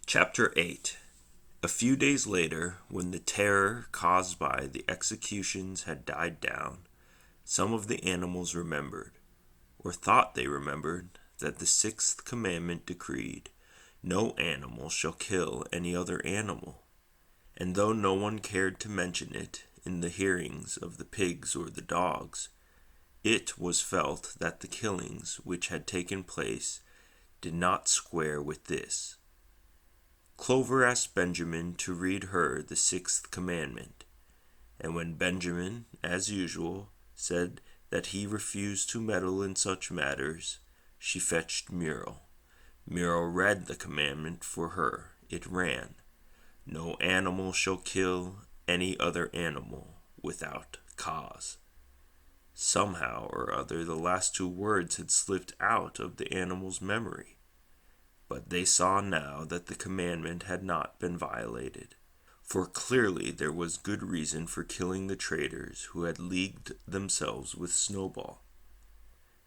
Chapter 8. A few days later, when the terror caused by the executions had died down, some of the animals remembered, or thought they remembered, that the sixth commandment decreed, "No animal shall kill any other animal." And though no one cared to mention it in the hearings of the pigs or the dogs, it was felt that the killings which had taken place did not square with this. Clover asked Benjamin to read her the sixth commandment, and when Benjamin, as usual, said that he refused to meddle in such matters, she fetched Muriel. Muriel read the commandment for her. It ran, "No animal shall kill any other animal without cause." Somehow or other the last two words had slipped out of the animal's memory. But they saw now that the commandment had not been violated, for clearly there was good reason for killing the traitors who had leagued themselves with Snowball.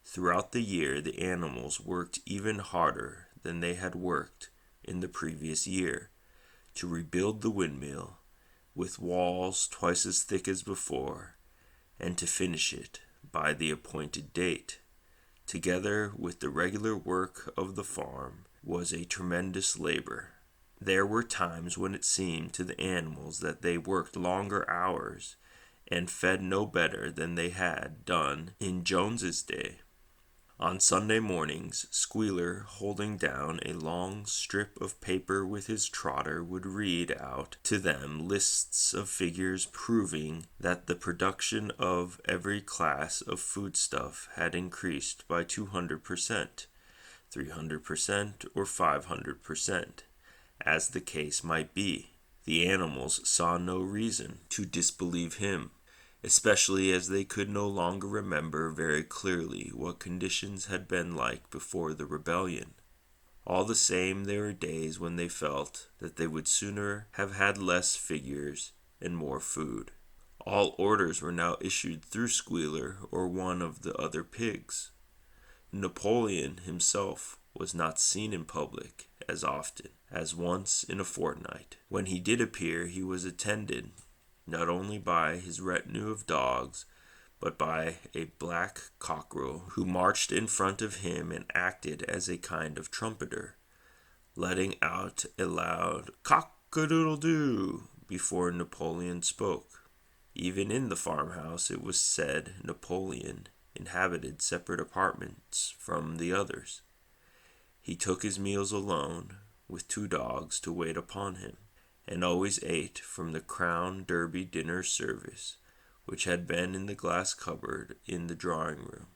Throughout the year the animals worked even harder than they had worked in the previous year, to rebuild the windmill, with walls twice as thick as before, and to finish it by the appointed date. Together with the regular work of the farm was a tremendous labor. There were times when it seemed to the animals that they worked longer hours and fed no better than they had done in Jones's day. On Sunday mornings, Squealer, holding down a long strip of paper with his trotter, would read out to them lists of figures proving that the production of every class of foodstuff had increased by 200%, 300%, or 500%, as the case might be. The animals saw no reason to disbelieve him, especially as they could no longer remember very clearly what conditions had been like before the rebellion. All the same, there were days when they felt that they would sooner have had less figures and more food. All orders were now issued through Squealer or one of the other pigs. Napoleon himself was not seen in public as often as once in a fortnight. When he did appear, he was attended not only by his retinue of dogs, but by a black cockerel who marched in front of him and acted as a kind of trumpeter, letting out a loud cock-a-doodle-doo before Napoleon spoke. Even in the farmhouse, it was said Napoleon inhabited separate apartments from the others. He took his meals alone, with two dogs to wait upon him, and always ate from the Crown Derby dinner service, which had been in the glass cupboard in the drawing-room.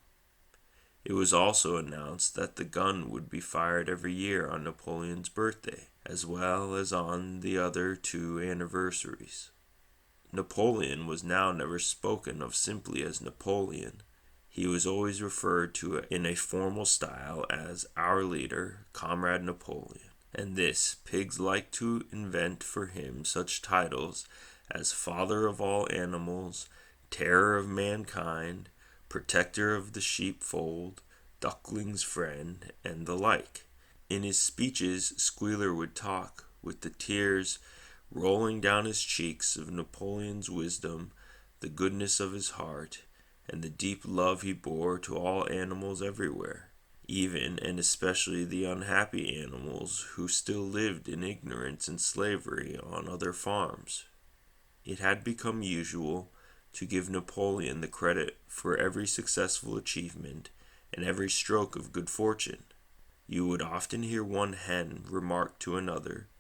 It was also announced that the gun would be fired every year on Napoleon's birthday, as well as on the other two anniversaries. Napoleon was now never spoken of simply as Napoleon. He was always referred to in a formal style as our leader, Comrade Napoleon. And this, pigs liked to invent for him such titles as Father of all animals, Terror of mankind, Protector of the sheepfold, Duckling's friend, and the like. In his speeches, Squealer would talk, with the tears rolling down his cheeks, of Napoleon's wisdom, the goodness of his heart, and the deep love he bore to all animals everywhere, even and especially the unhappy animals who still lived in ignorance and slavery on other farms. It had become usual to give Napoleon the credit for every successful achievement and every stroke of good fortune. You would often hear one hen remark to another,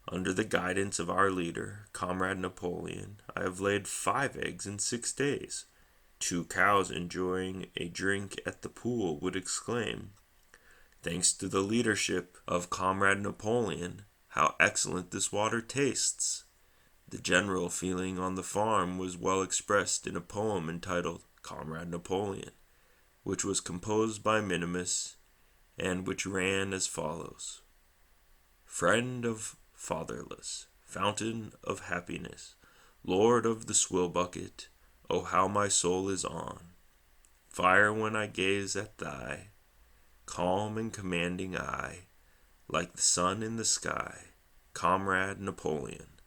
"Under the guidance of our leader, Comrade Napoleon, I have laid 5 eggs in 6 days." Two cows enjoying a drink at the pool would exclaim, "Thanks to the leadership of Comrade Napoleon, how excellent this water tastes." The general feeling on the farm was well expressed in a poem entitled Comrade Napoleon, which was composed by Minimus, and which ran as follows: "Friend of fatherless, fountain of happiness, Lord of the swill bucket, oh how my soul is on fire when I gaze at thy calm and commanding eye, like the sun in the sky, Comrade Napoleon,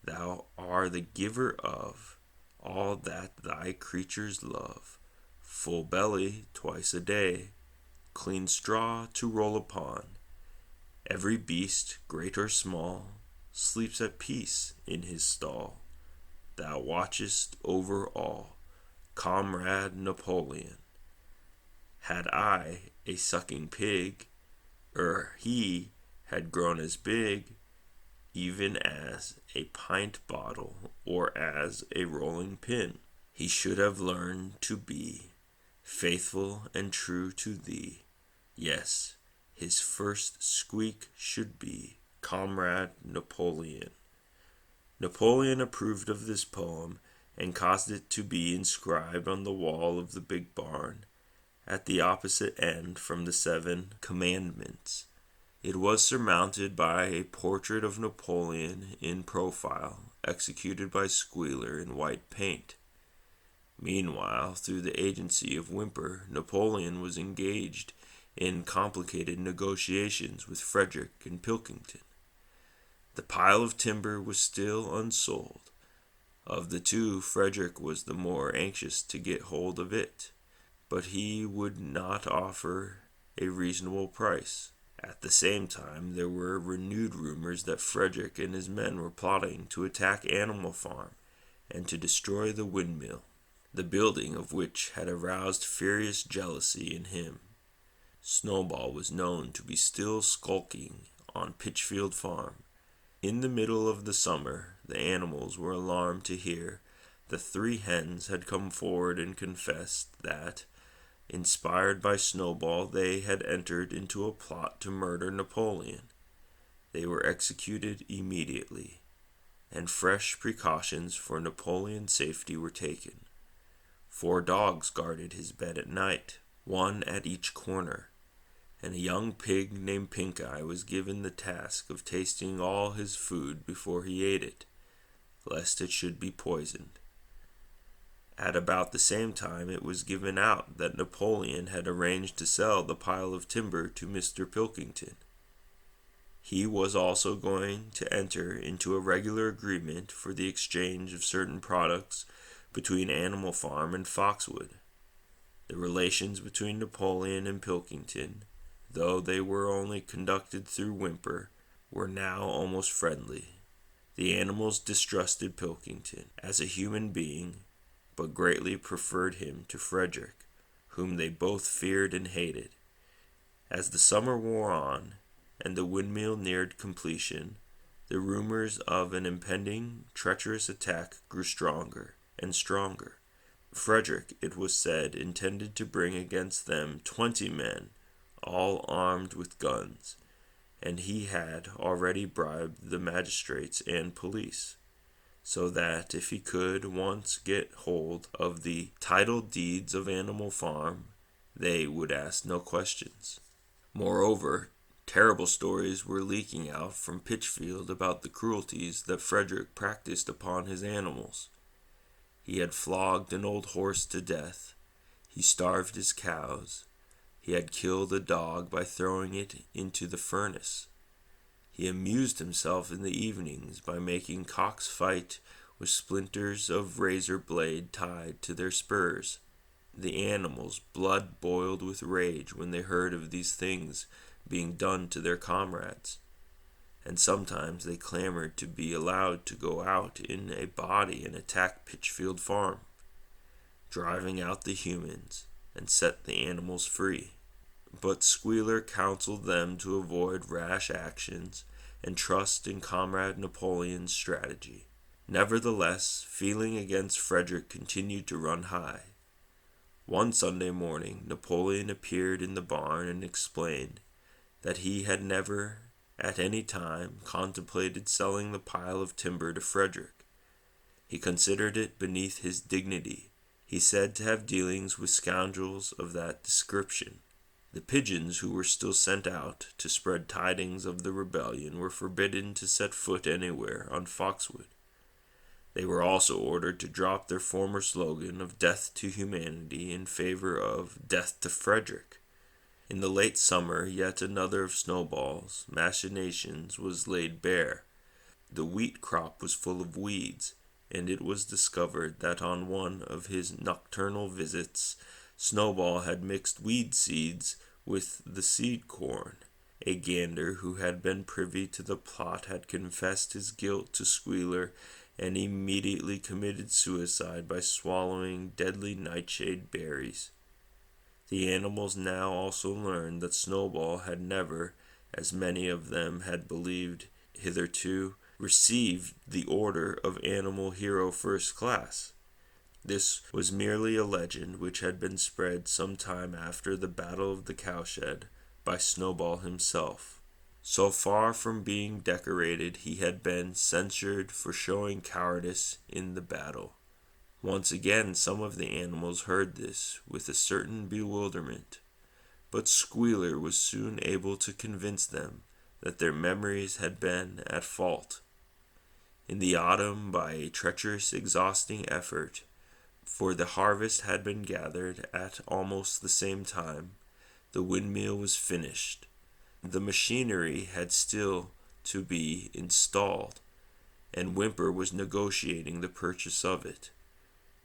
thou art the giver of all that thy creatures love, full belly twice a day, clean straw to roll upon. Every beast, great or small, sleeps at peace in his stall. Thou watchest over all, Comrade Napoleon. Had I a sucking pig, he had grown as big, even as a pint bottle or as a rolling pin, he should have learned to be faithful and true to thee. Yes, his first squeak should be Comrade Napoleon. Napoleon approved of this poem and caused it to be inscribed on the wall of the big barn at the opposite end from the 7 Commandments. It was surmounted by a portrait of Napoleon in profile, executed by Squealer in white paint. Meanwhile, through the agency of Whymper, Napoleon was engaged in complicated negotiations with Frederick and Pilkington. The pile of timber was still unsold. Of the two, Frederick was the more anxious to get hold of it, but he would not offer a reasonable price. At the same time, there were renewed rumors that Frederick and his men were plotting to attack Animal Farm and to destroy the windmill, the building of which had aroused furious jealousy in him. Snowball was known to be still skulking on Pitchfield Farm. In the middle of the summer, the animals were alarmed to hear the 3 hens had come forward and confessed that, inspired by Snowball, they had entered into a plot to murder Napoleon. They were executed immediately, and fresh precautions for Napoleon's safety were taken. 4 dogs guarded his bed at night, 1 at each corner, and a young pig named Pink Eye was given the task of tasting all his food before he ate it, lest it should be poisoned. At about the same time it was given out that Napoleon had arranged to sell the pile of timber to Mr. Pilkington. He was also going to enter into a regular agreement for the exchange of certain products between Animal Farm and Foxwood. The relations between Napoleon and Pilkington, though they were only conducted through Whymper, were now almost friendly. The animals distrusted Pilkington as a human being, but greatly preferred him to Frederick, whom they both feared and hated. As the summer wore on, and the windmill neared completion, the rumors of an impending treacherous attack grew stronger and stronger. Frederick, it was said, intended to bring against them 20 men, all armed with guns, and he had already bribed the magistrates and police, so that if he could once get hold of the title deeds of Animal Farm, they would ask no questions. Moreover, terrible stories were leaking out from Pitchfield about the cruelties that Frederick practiced upon his animals. He had flogged an old horse to death. He starved his cows. He had killed a dog by throwing it into the furnace. He amused himself in the evenings by making cocks fight with splinters of razor blade tied to their spurs. The animals' blood boiled with rage when they heard of these things being done to their comrades, and sometimes they clamored to be allowed to go out in a body and attack Pitchfield Farm, driving out the humans and set the animals free. But Squealer counseled them to avoid rash actions and trust in Comrade Napoleon's strategy. Nevertheless, feeling against Frederick continued to run high. One Sunday morning, Napoleon appeared in the barn and explained that he had never at any time contemplated selling the pile of timber to Frederick. He considered it beneath his dignity, he said, to have dealings with scoundrels of that description. The pigeons who were still sent out to spread tidings of the rebellion were forbidden to set foot anywhere on Foxwood. They were also ordered to drop their former slogan of death to humanity in favor of death to Frederick. In the late summer, yet another of Snowball's machinations was laid bare. The wheat crop was full of weeds, and it was discovered that on one of his nocturnal visits Snowball had mixed weed seeds with the seed corn. A gander who had been privy to the plot had confessed his guilt to Squealer and immediately committed suicide by swallowing deadly nightshade berries. The animals now also learned that Snowball had never, as many of them had believed hitherto, received the order of Animal Hero First Class. This was merely a legend which had been spread some time after the Battle of the Cowshed by Snowball himself. So far from being decorated, he had been censured for showing cowardice in the battle. Once again some of the animals heard this with a certain bewilderment, but Squealer was soon able to convince them that their memories had been at fault. In the autumn, by a treacherous, exhausting effort, for the harvest had been gathered at almost the same time, the windmill was finished. The machinery had still to be installed, and Whymper was negotiating the purchase of it.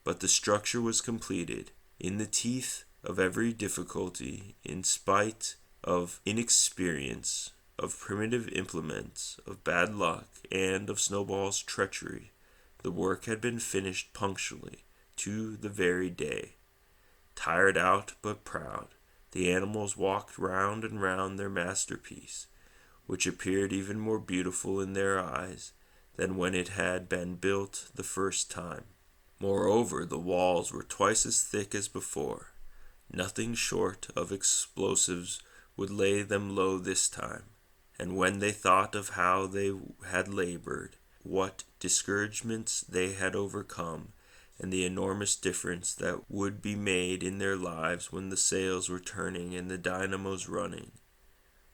But the structure was completed, in the teeth of every difficulty, in spite of inexperience, of primitive implements, of bad luck, and of Snowball's treachery. The work had been finished punctually, to the very day. Tired out but proud, the animals walked round and round their masterpiece, which appeared even more beautiful in their eyes than when it had been built the first time. Moreover, the walls were twice as thick as before. Nothing short of explosives would lay them low this time, and when they thought of how they had labored, what discouragements they had overcome, and the enormous difference that would be made in their lives when the sails were turning and the dynamos running,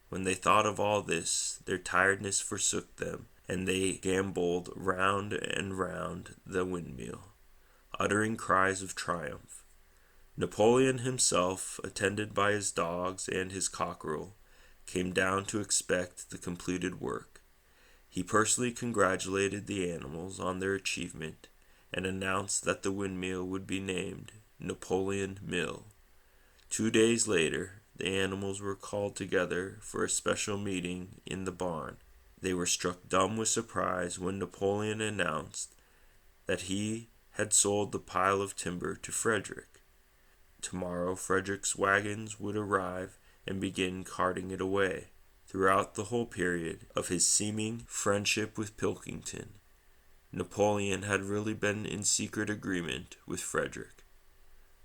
when they thought of all this, their tiredness forsook them, and they gamboled round and round the windmill, uttering cries of triumph. Napoleon himself, attended by his dogs and his cockerel, came down to inspect the completed work. He personally congratulated the animals on their achievement and announced that the windmill would be named Napoleon Mill. 2 days later, the animals were called together for a special meeting in the barn. They were struck dumb with surprise when Napoleon announced that he had sold the pile of timber to Frederick. Tomorrow Frederick's wagons would arrive and begin carting it away. Throughout the whole period of his seeming friendship with Pilkington, Napoleon had really been in secret agreement with Frederick.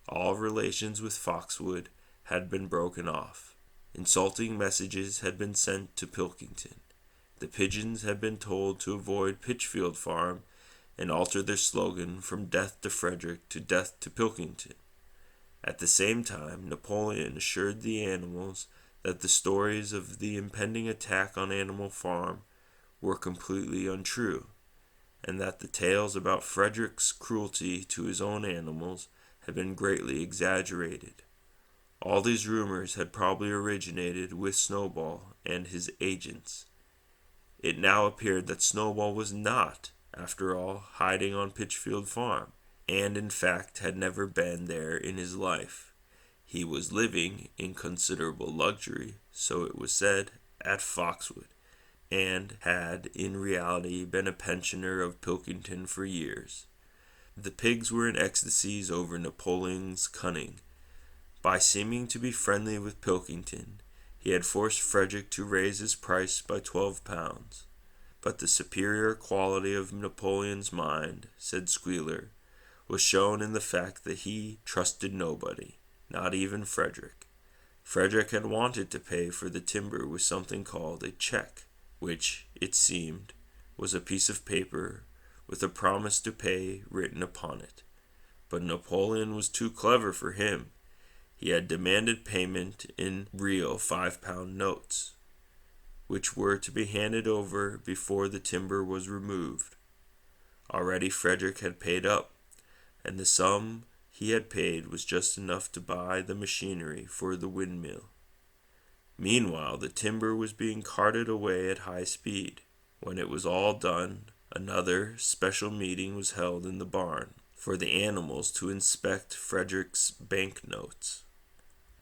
All relations with Foxwood had been broken off. Insulting messages had been sent to Pilkington. The pigeons had been told to avoid Pitchfield Farm and alter their slogan from death to Frederick to death to Pilkington. At the same time, Napoleon assured the animals that the stories of the impending attack on Animal Farm were completely untrue, and that the tales about Frederick's cruelty to his own animals had been greatly exaggerated. All these rumors had probably originated with Snowball and his agents. It now appeared that Snowball was not, after all, hiding on Pitchfield Farm, and in fact had never been there in his life. He was living in considerable luxury, so it was said, at Foxwood, and had in reality been a pensioner of Pilkington for years. The pigs were in ecstasies over Napoleon's cunning. By seeming to be friendly with Pilkington, he had forced Frederick to raise his price by 12 pounds. But the superior quality of Napoleon's mind, said Squealer, was shown in the fact that he trusted nobody, not even Frederick. Frederick had wanted to pay for the timber with something called a check, which, it seemed, was a piece of paper with a promise to pay written upon it. But Napoleon was too clever for him. He had demanded payment in real 5-pound notes, which were to be handed over before the timber was removed. Already Frederick had paid up, and the sum he had paid was just enough to buy the machinery for the windmill. Meanwhile, the timber was being carted away at high speed. When it was all done, another special meeting was held in the barn for the animals to inspect Frederick's banknotes.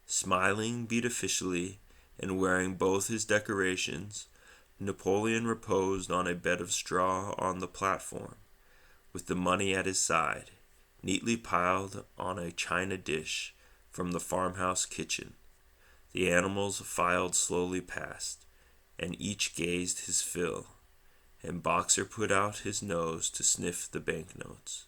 Smiling beneficently and wearing both his decorations, Napoleon reposed on a bed of straw on the platform, with the money at his side, neatly piled on a china dish from the farmhouse kitchen. The animals filed slowly past, and each gazed his fill, and Boxer put out his nose to sniff the banknotes,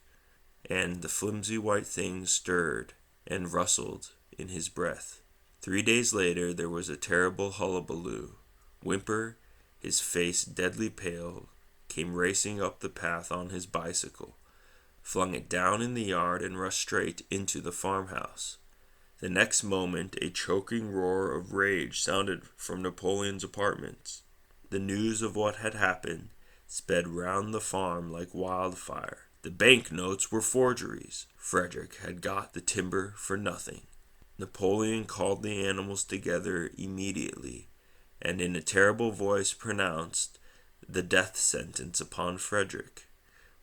and the flimsy white things stirred and rustled in his breath. 3 days later there was a terrible hullabaloo. Whymper, his face deadly pale, came racing up the path on his bicycle, flung it down in the yard, and rushed straight into the farmhouse. The next moment a choking roar of rage sounded from Napoleon's apartments. The news of what had happened sped round the farm like wildfire. The banknotes were forgeries. Frederick had got the timber for nothing. Napoleon called the animals together immediately, and in a terrible voice pronounced the death sentence upon Frederick.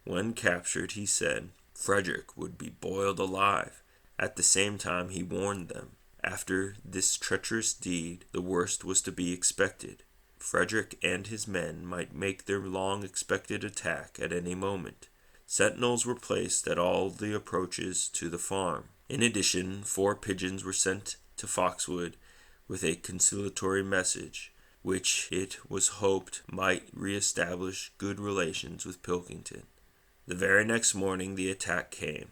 When captured, he said Frederick would be boiled alive. At the same time he warned them, after this treacherous deed, the worst was to be expected. Frederick and his men might make their long-expected attack at any moment. Sentinels were placed at all the approaches to the farm. In addition, 4 pigeons were sent to Foxwood with a conciliatory message, which it was hoped might re-establish good relations with Pilkington. The very next morning the attack came.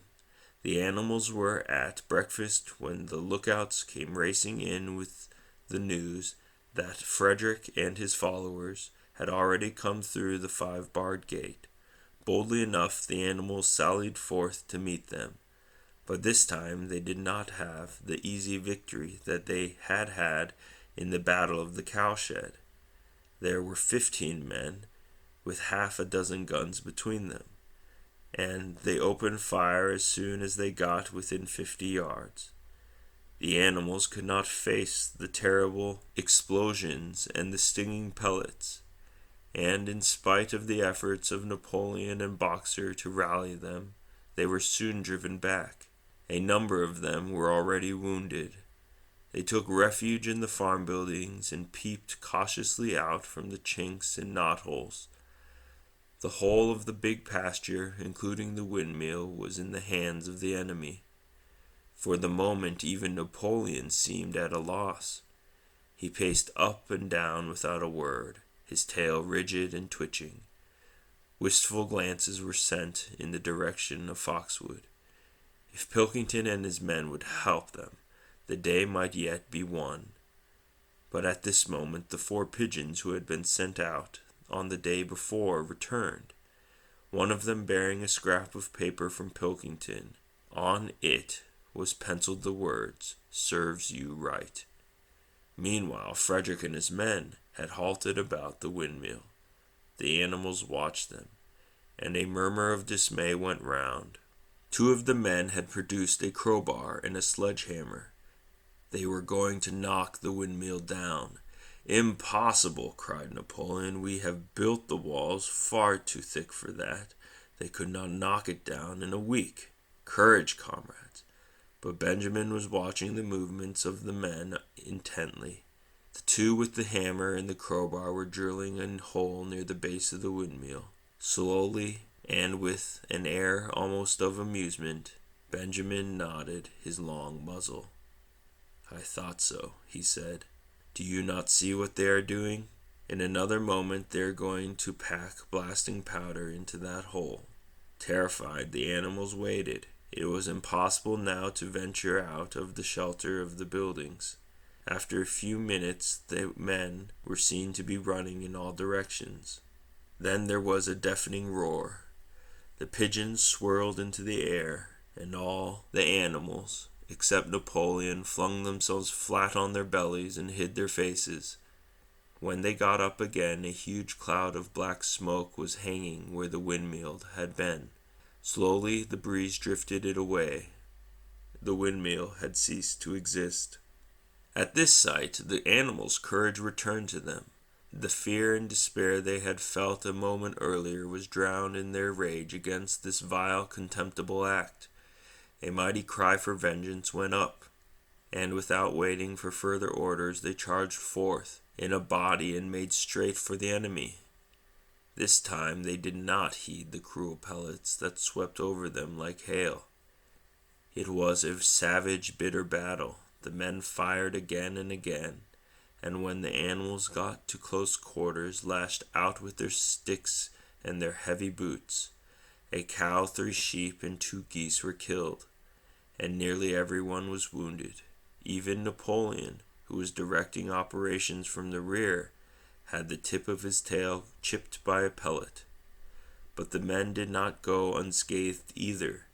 The animals were at breakfast when the lookouts came racing in with the news that Frederick and his followers had already come through the 5-barred gate. Boldly enough the animals sallied forth to meet them, but this time they did not have the easy victory that they had had in the battle of the cowshed. There were 15 men, with half a dozen guns between them, and they opened fire as soon as they got within 50 yards. The animals could not face the terrible explosions and the stinging pellets, and in spite of the efforts of Napoleon and Boxer to rally them, they were soon driven back. A number of them were already wounded. They took refuge in the farm buildings and peeped cautiously out from the chinks and knotholes. The whole of the big pasture, including the windmill, was in the hands of the enemy. For the moment even Napoleon seemed at a loss. He paced up and down without a word, his tail rigid and twitching. Wistful glances were sent in the direction of Foxwood. If Pilkington and his men would help them, the day might yet be won. But at this moment the 4 pigeons who had been sent out on the day before returned, one of them bearing a scrap of paper from Pilkington. On it was penciled the words, "Serves you right." Meanwhile Frederick and his men had halted about the windmill. The animals watched them, and a murmur of dismay went round. 2 of the men had produced a crowbar and a sledgehammer. They were going to knock the windmill down. "Impossible!" cried Napoleon. "We have built the walls far too thick for that. They could not knock it down in a week. Courage, comrades!" But Benjamin was watching the movements of the men intently. The 2 with the hammer and the crowbar were drilling a hole near the base of the windmill. Slowly, and with an air almost of amusement, Benjamin nodded his long muzzle. "I thought so," he said. "Do you not see what they are doing? In another moment they are going to pack blasting powder into that hole." Terrified, the animals waited. It was impossible now to venture out of the shelter of the buildings. After a few minutes the men were seen to be running in all directions. Then there was a deafening roar. The pigeons swirled into the air, and all the animals, except Napoleon, flung themselves flat on their bellies and hid their faces. When they got up again, a huge cloud of black smoke was hanging where the windmill had been. Slowly the breeze drifted it away. The windmill had ceased to exist. At this sight, the animals' courage returned to them. The fear and despair they had felt a moment earlier was drowned in their rage against this vile, contemptible act. A mighty cry for vengeance went up, and without waiting for further orders, they charged forth in a body and made straight for the enemy. This time they did not heed the cruel pellets that swept over them like hail. It was a savage, bitter battle. The men fired again and again, and when the animals got to close quarters, lashed out with their sticks and their heavy boots. A cow, 3 sheep, and 2 geese were killed, and nearly everyone was wounded. Even Napoleon, who was directing operations from the rear, had the tip of his tail chipped by a pellet. But the men did not go unscathed either.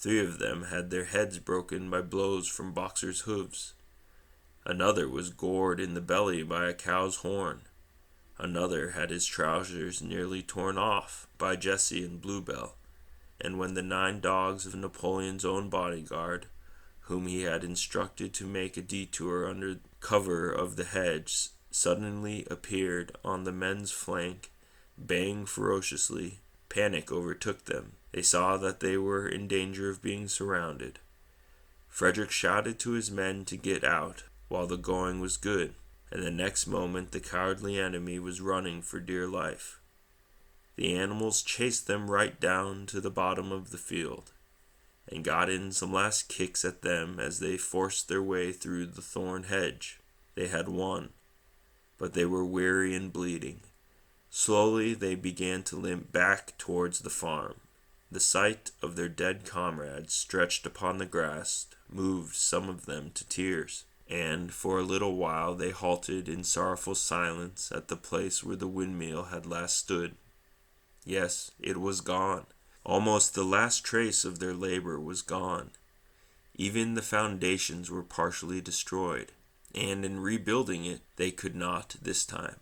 3 of them had their heads broken by blows from Boxer's hooves. Another was gored in the belly by a cow's horn. Another had his trousers nearly torn off by Jessie and Bluebell. And when the 9 dogs of Napoleon's own bodyguard, whom he had instructed to make a detour under cover of the hedge, suddenly appeared on the men's flank, baying ferociously, panic overtook them. They saw that they were in danger of being surrounded. Frederick shouted to his men to get out while the going was good, and the next moment the cowardly enemy was running for dear life. The animals chased them right down to the bottom of the field, and got in some last kicks at them as they forced their way through the thorn hedge. They had won, but they were weary and bleeding. Slowly they began to limp back towards the farm. The sight of their dead comrades stretched upon the grass moved some of them to tears, and for a little while they halted in sorrowful silence at the place where the windmill had last stood. Yes, it was gone. Almost the last trace of their labor was gone. Even the foundations were partially destroyed, and in rebuilding it they could not, this time,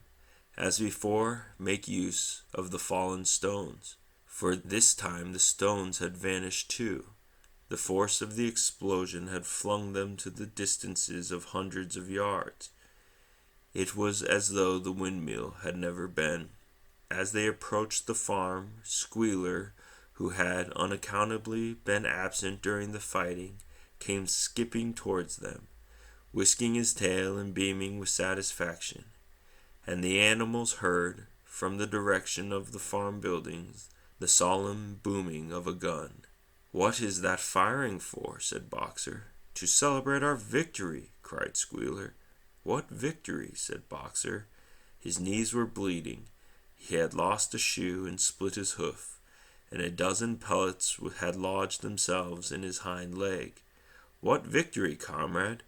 as before, make use of the fallen stones, for this time the stones had vanished too. The force of the explosion had flung them to the distances of hundreds of yards. It was as though the windmill had never been. As they approached the farm, Squealer, who had unaccountably been absent during the fighting, came skipping towards them, whisking his tail and beaming with satisfaction, and the animals heard, from the direction of the farm buildings, the solemn booming of a gun. "What is that firing for?" said Boxer. "To celebrate our victory," cried Squealer. "What victory?" said Boxer. His knees were bleeding. He had lost a shoe and split his hoof, and a dozen pellets had lodged themselves in his hind leg. "What victory, comrade?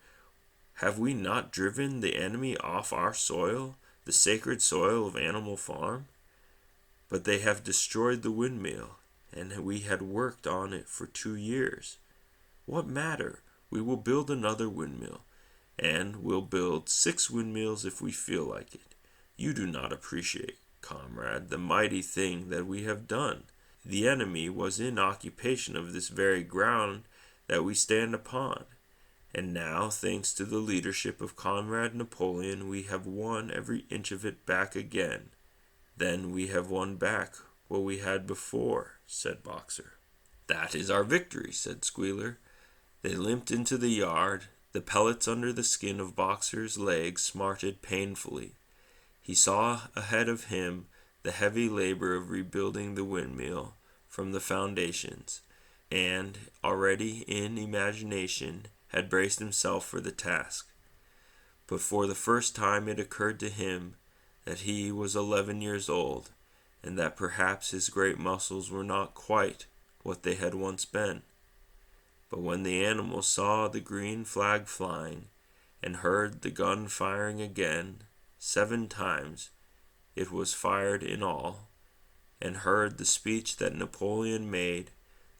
Have we not driven the enemy off our soil, the sacred soil of Animal Farm? But they have destroyed the windmill, and we had worked on it for 2 years. What matter? We will build another windmill, and we'll build 6 windmills if we feel like it. You do not appreciate, comrade, the mighty thing that we have done. The enemy was in occupation of this very ground that we stand upon, and now, thanks to the leadership of Comrade Napoleon, we have won every inch of it back again. Then we have won back what we had before," said Boxer. "That is our victory," said Squealer. They limped into the yard. The pellets under the skin of Boxer's leg smarted painfully. He saw ahead of him the heavy labor of rebuilding the windmill from the foundations, and already in imagination had braced himself for the task. But for the first time it occurred to him that he was 11 years old, and that perhaps his great muscles were not quite what they had once been. But when the animals saw the green flag flying, and heard the gun firing again, 7 times it was fired in all, and heard the speech that Napoleon made,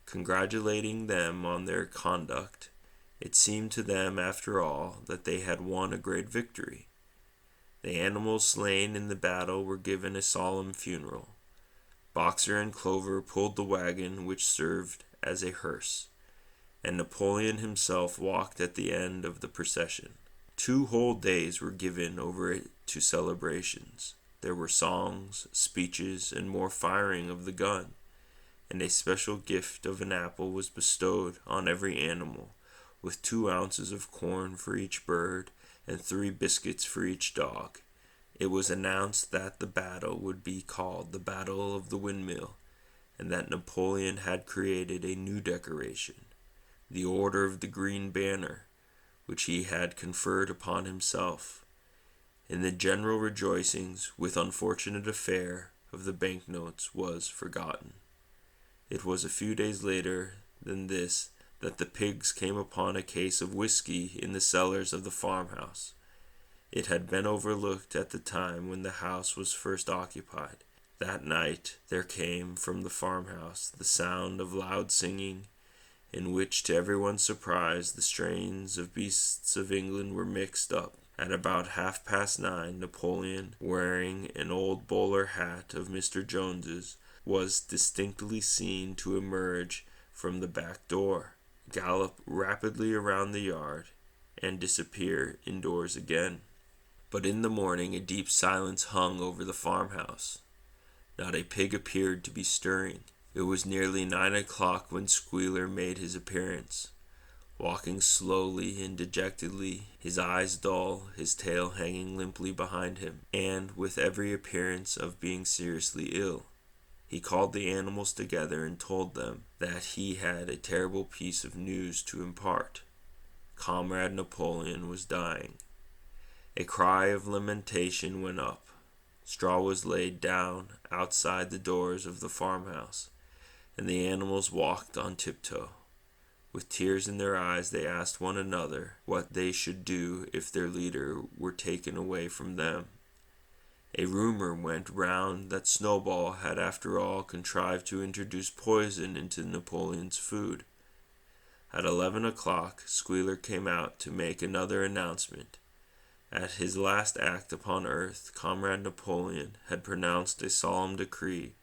congratulating them on their conduct, it seemed to them, after all, that they had won a great victory. The animals slain in the battle were given a solemn funeral. Boxer and Clover pulled the wagon which served as a hearse, and Napoleon himself walked at the end of the procession. 2 whole days were given over to celebrations. There were songs, speeches, and more firing of the gun, and a special gift of an apple was bestowed on every animal, with 2 ounces of corn for each bird and 3 biscuits for each dog. It was announced that the battle would be called the Battle of the Windmill, and that Napoleon had created a new decoration, the Order of the Green Banner, which he had conferred upon himself. In the general rejoicings, with unfortunate affair of the banknotes was forgotten. It was a few days later than this that the pigs came upon a case of whiskey in the cellars of the farmhouse. It had been overlooked at the time when the house was first occupied. That night there came from the farmhouse the sound of loud singing, in which, to everyone's surprise, the strains of Beasts of England were mixed up. At about 9:30, Napoleon, wearing an old bowler hat of Mr. Jones's, was distinctly seen to emerge from the back door, gallop rapidly around the yard, and disappear indoors again. But in the morning a deep silence hung over the farmhouse. Not a pig appeared to be stirring. It was nearly 9 o'clock when Squealer made his appearance, walking slowly and dejectedly, his eyes dull, his tail hanging limply behind him, and with every appearance of being seriously ill. He called the animals together and told them that he had a terrible piece of news to impart. Comrade Napoleon was dying. A cry of lamentation went up. Straw was laid down outside the doors of the farmhouse, and the animals walked on tiptoe. With tears in their eyes, they asked one another what they should do if their leader were taken away from them. A rumor went round that Snowball had after all contrived to introduce poison into Napoleon's food. At 11 o'clock, Squealer came out to make another announcement. At his last act upon earth, Comrade Napoleon had pronounced a solemn decree.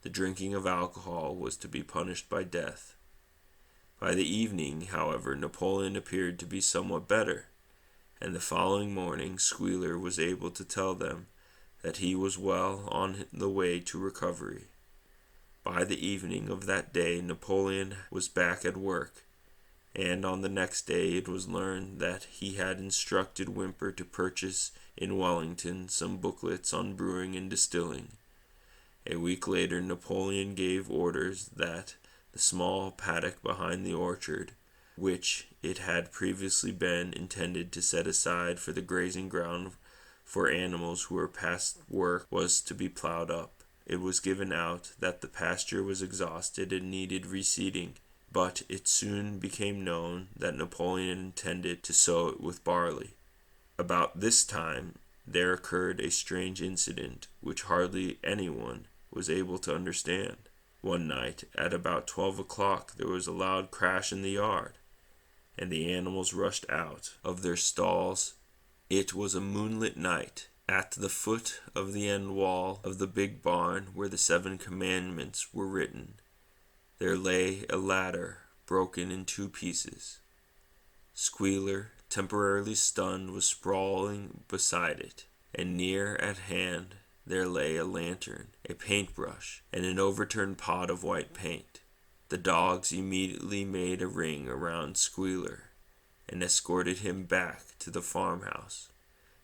The drinking of alcohol was to be punished by death. By the evening, however, Napoleon appeared to be somewhat better, and the following morning Squealer was able to tell them that he was well on the way to recovery. By the evening of that day Napoleon was back at work, and on the next day it was learned that he had instructed Whymper to purchase in Wellington some booklets on brewing and distilling. A week later Napoleon gave orders that the small paddock behind the orchard, which it had previously been intended to set aside for the grazing ground for animals who were past work, was to be plowed up. It was given out that the pasture was exhausted and needed reseeding, but it soon became known that Napoleon intended to sow it with barley. About this time there occurred a strange incident which hardly anyone was able to understand. One night, at about 12 o'clock, there was a loud crash in the yard, and the animals rushed out of their stalls. It was a moonlit night. At the foot of the end wall of the big barn where the 7 commandments were written, there lay a ladder broken in 2 pieces. Squealer, temporarily stunned, was sprawling beside it, and near at hand there lay a lantern, a paintbrush, and an overturned pot of white paint. The dogs immediately made a ring around Squealer and escorted him back to the farmhouse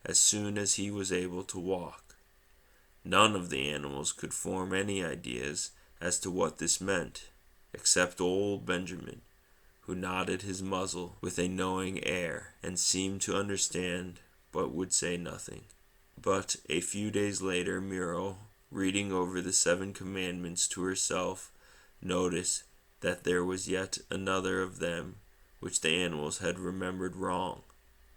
as soon as he was able to walk. None of the animals could form any ideas as to what this meant, except old Benjamin, who nodded his muzzle with a knowing air and seemed to understand but would say nothing. But a few days later Muriel, reading over the 7 commandments to herself, noticed that there was yet another of them which the animals had remembered wrong.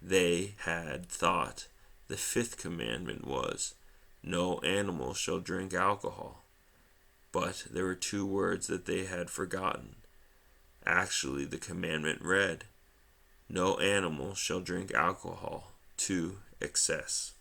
They had thought the 5th commandment was, "No animal shall drink alcohol." But there were 2 words that they had forgotten. Actually, the commandment read, "No animal shall drink alcohol to excess."